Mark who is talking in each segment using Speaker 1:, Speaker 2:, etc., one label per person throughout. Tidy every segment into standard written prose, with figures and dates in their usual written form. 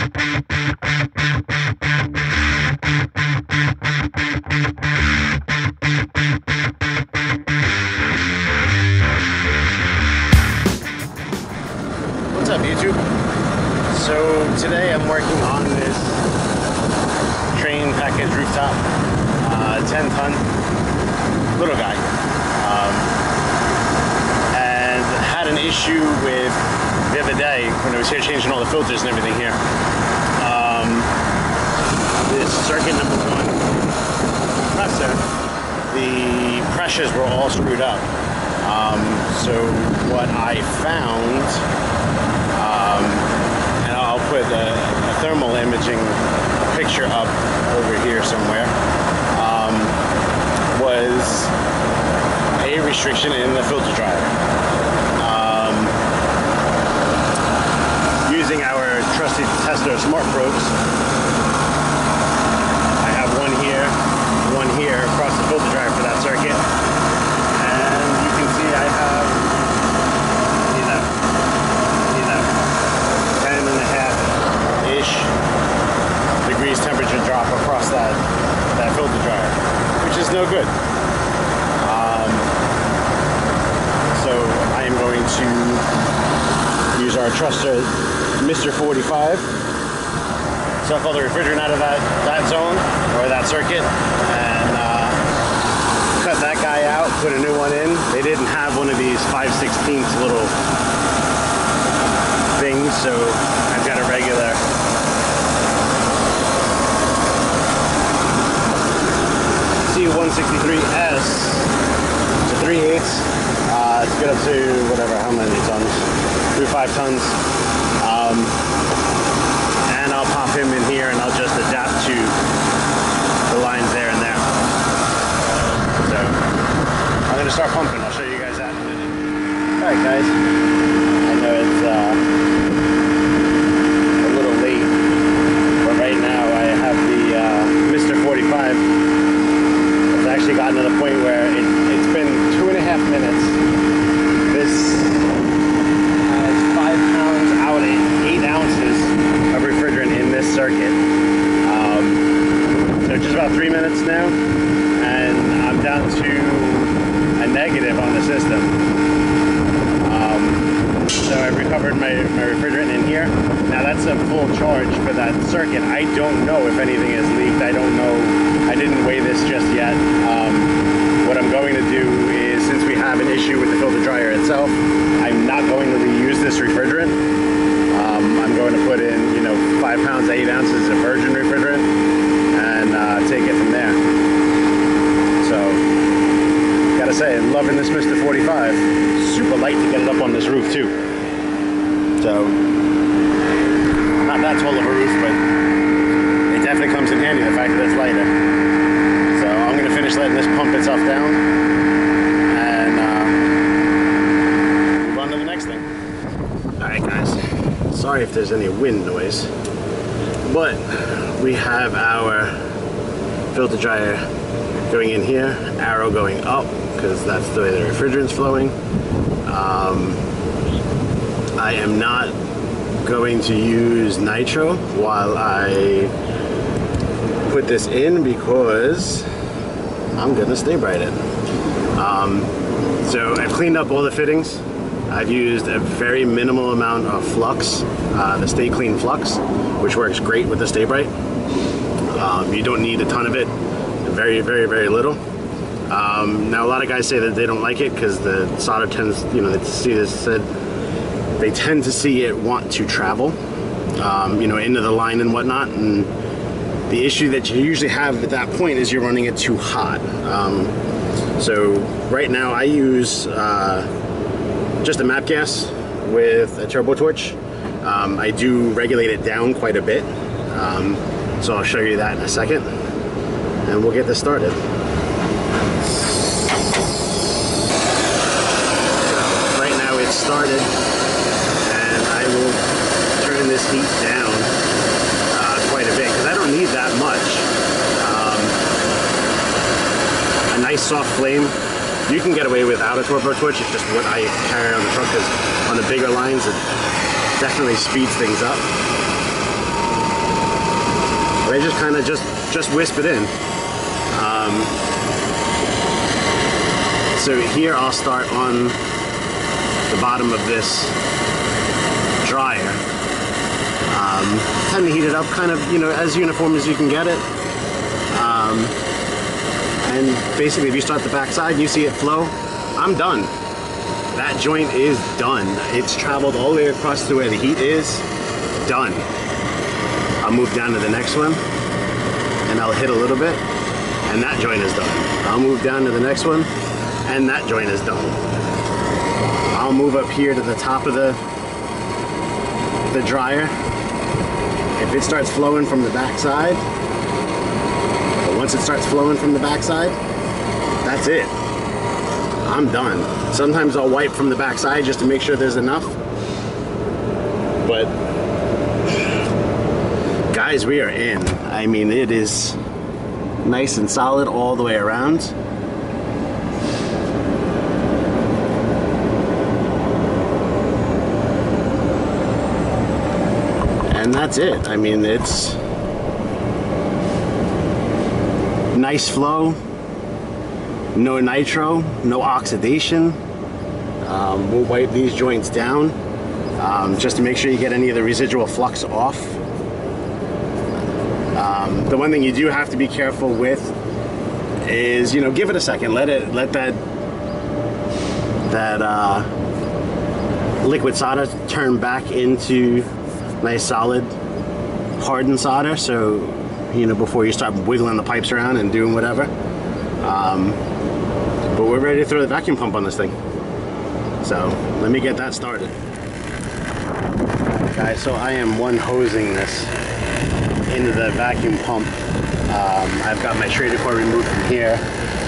Speaker 1: What's up, YouTube? So today I'm working on this train package rooftop, 10-ton little guy, and had an issue with the other day when I was here changing all the filters and everything here. This circuit number 1 compressor, the pressures were all screwed up. So what I found, and I'll put a thermal imaging picture up over here somewhere, was a restriction in the filter dryer. Using our trusty tester smart probes, I have one here across the filter dryer for that circuit, and you can see I have, see that 10.5-ish degrees temperature drop across that filter dryer, which is no good. So I am going to use our trusted Mr. 45, suck all the refrigerant out of that zone or that circuit, and cut that guy out, put a new one in. They didn't have one of these 5/16 little things, so I've got a regular C163S to 3/8. It's good up to whatever, how many tons? 3 or 5 tons. And I'll pop him in here and I'll just adapt to the lines there and there. So I'm going to start pumping. I'll show you guys that in a minute. Alright guys, I know it's a little late, but right now I have the Mr. 45. It's actually gotten to the point where it's been 2.5 minutes. This has 5 pounds out and 8 ounces of refrigerant in this circuit. So just about 3 minutes now, and I'm down to a negative on the system. So I've recovered my refrigerant in here. Now that's a full charge for that circuit. I don't know if anything has leaked. I don't know. I didn't weigh this just yet. What I'm going to do is, since we have an issue with the filter dryer itself, I'm not going to reuse this refrigerant. I'm going to put in, 5 pounds to 8 ounces of virgin refrigerant and take it from there. So, gotta say, I'm loving this Mr. 45. Super light to get it up on this roof too. So, not that tall of a roof, but it definitely comes in handy, the fact that it's lighter. So I'm gonna finish letting this pump itself down and move on to the next thing. Alright guys, sorry if there's any wind noise, but we have our filter dryer going in here, arrow going up, because that's the way the refrigerant's flowing. I am not going to use nitro while I put this in because I'm gonna stay bright it. So I've cleaned up all the fittings. I've used a very minimal amount of flux, the Stay Clean Flux, which works great with the Stay Bright. You don't need a ton of it, very, very, very little. Now a lot of guys say that they don't like it because the solder tends, they tend to see it want to travel, into the line and whatnot. And the issue that you usually have at that point is you're running it too hot. So right now I use just a MAP gas with a turbo torch. I do regulate it down quite a bit, so I'll show you that in a second, and we'll get this started. So right now it's started, and I will turn this heat down quite a bit because I don't need that much. A nice soft flame. You can get away without a turbo torch. It's just what I carry on the truck because on the bigger lines it definitely speeds things up. I just kind of just wisp it in. So here I'll start on the bottom of this dryer. Tend to heat it up kind of, you know, as uniform as you can get it. And basically if you start the back side and you see it flow, I'm done. That joint is done. It's traveled all the way across to where the heat is. Done. I'll move down to the next one and I'll hit a little bit and that joint is done. I'll move down to the next one and that joint is done. I'll move up here to the top of the dryer. If it starts flowing from the back side, but once it starts flowing from the back side, that's it. I'm done. Sometimes I'll wipe from the back side just to make sure there's enough. But guys, we are in. I mean, it is nice and solid all the way around. And that's it. I mean, it's nice flow, no nitro, no oxidation. We'll wipe these joints down just to make sure you get any of the residual flux off. The one thing you do have to be careful with is, you know, give it a second, let that liquid solder turn back into nice solid hardened solder, so you know, before you start wiggling the pipes around and doing whatever. But we're ready to throw the vacuum pump on this thing, so let me get that started. Alright guys, so I am one hosing this into the vacuum pump. I've got my Trader core removed from here.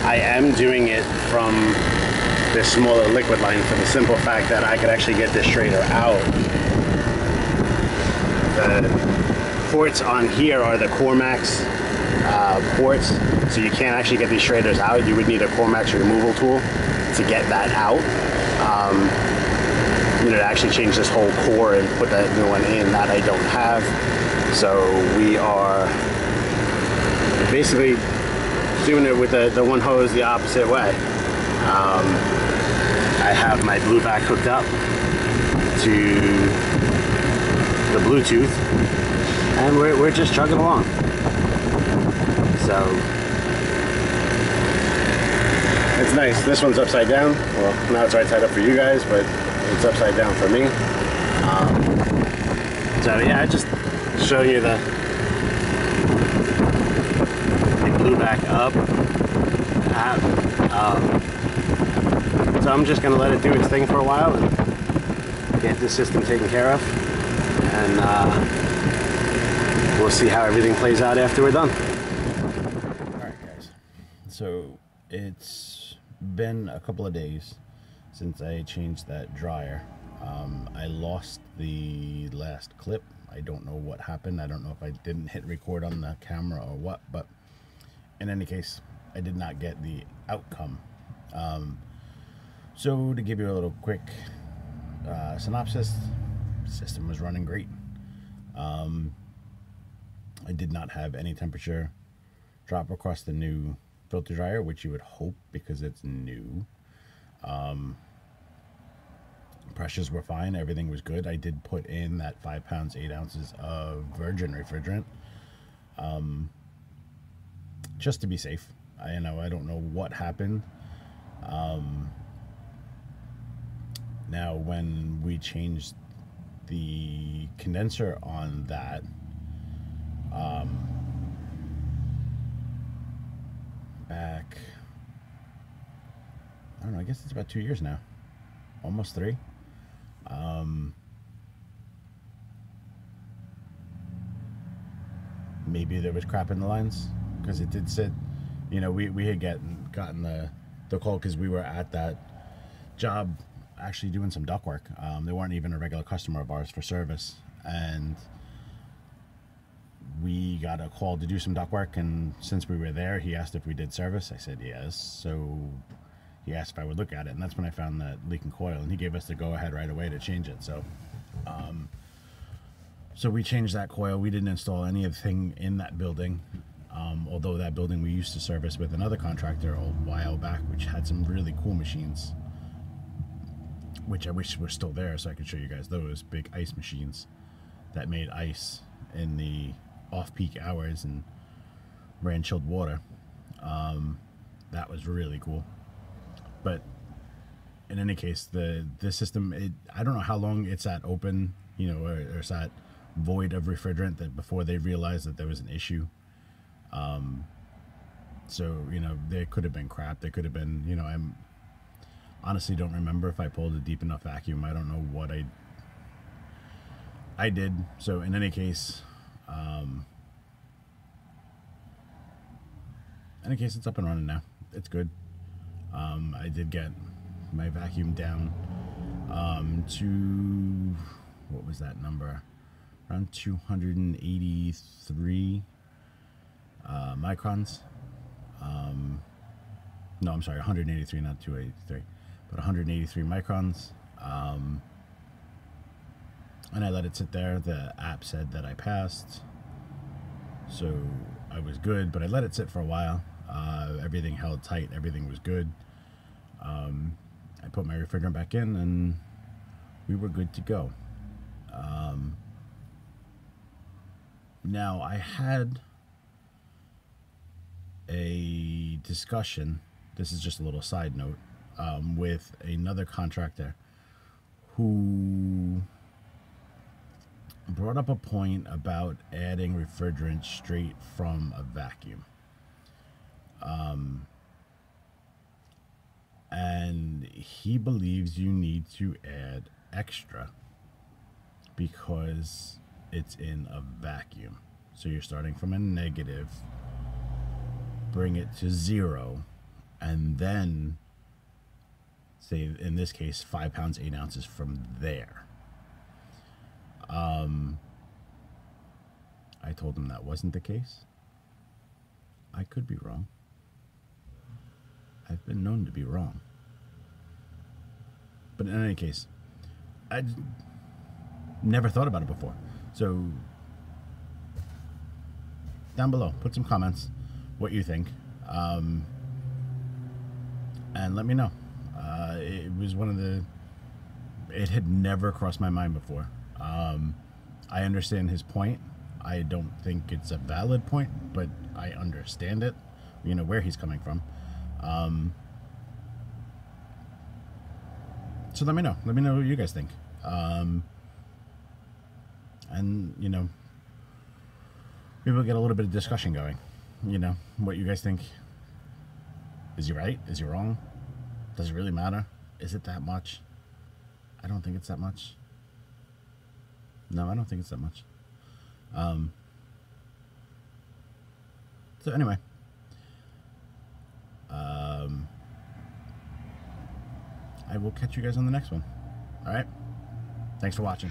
Speaker 1: I am doing it from this smaller liquid line for the simple fact that I could actually get this Trader out. The ports on here are the Cormax ports, so you can't actually get these Traders out. You would need a Cormax removal tool to get that out. You know, to actually change this whole core and put that new one in, that I don't have. So we are basically doing it with the one hose the opposite way. I have my blue back hooked up to the Bluetooth, and we're just chugging along. So it's nice. This one's upside down. Well, now it's right side up for you guys, but it's upside down for me. So yeah, I just show you the blue back up. So I'm just gonna let it do its thing for a while and get this system taken care of, and we'll see how everything plays out after we're done. Alright guys, so it's been a couple of days since I changed that dryer. I lost the last clip. I don't know what happened. I don't know if I didn't hit record on the camera or what, but in any case, I did not get the outcome. So to give you a little quick synopsis, the system was running great. I did not have any temperature drop across the new filter dryer, which you would hope because it's new. Pressures were fine, everything was good. I did put in that 5 pounds 8 ounces of virgin refrigerant, just to be safe. I don't know what happened. Now when we changed the condenser on that, back, I don't know, I guess it's about 2 years now, almost 3. Maybe there was crap in the lines, because it did sit, you know, we had gotten the call because we were at that job actually doing some duct work. They weren't even a regular customer of ours for service, and we got a call to do some duct work, and since we were there, he asked if we did service. I said yes, so he asked if I would look at it, and that's when I found that leaking coil, and he gave us the go-ahead right away to change it. So
Speaker 2: So we changed that coil. We didn't install anything in that building, although that building we used to service with another contractor a while back, which had some really cool machines, which I wish were still there so I could show you guys those big ice machines that made ice in the off-peak hours and ran chilled water. That was really cool. But in any case, this system, I don't know how long it's at open, you know, or it's at void of refrigerant that before they realized that there was an issue. So, you know, there could have been crap. There could have been, you know, I'm honestly don't remember if I pulled a deep enough vacuum. I don't know what I did. So in any case, it's up and running now. It's good. I did get my vacuum down to, what was that number? Around 283 microns. No, I'm sorry, 183, not 283, but 183 microns. And I let it sit there. The app said that I passed, so I was good, but I let it sit for a while. Everything held tight, everything was good. I put my refrigerant back in and we were good to go. Now I had a discussion, this is just a little side note, with another contractor who brought up a point about adding refrigerant straight from a vacuum. And he believes you need to add extra because it's in a vacuum. So you're starting from a negative, bring it to 0, and then say in this case 5 pounds 8 ounces from there. I told him that wasn't the case. I could be wrong. I've been known to be wrong. But in any case, I never thought about it before. So down below, put some comments what you think, and let me know. It was one of the, it had never crossed my mind before. I understand his point. I don't think it's a valid point, but I understand it, you know, where he's coming from. So let me know what you guys think. And, you know, maybe we'll get a little bit of discussion going, you know, what you guys think. Is he right? Is he wrong? Does it really matter? Is it that much? I don't think it's that much. No, I don't think it's that much. So anyway, I will catch you guys on the next one. All right. Thanks for watching.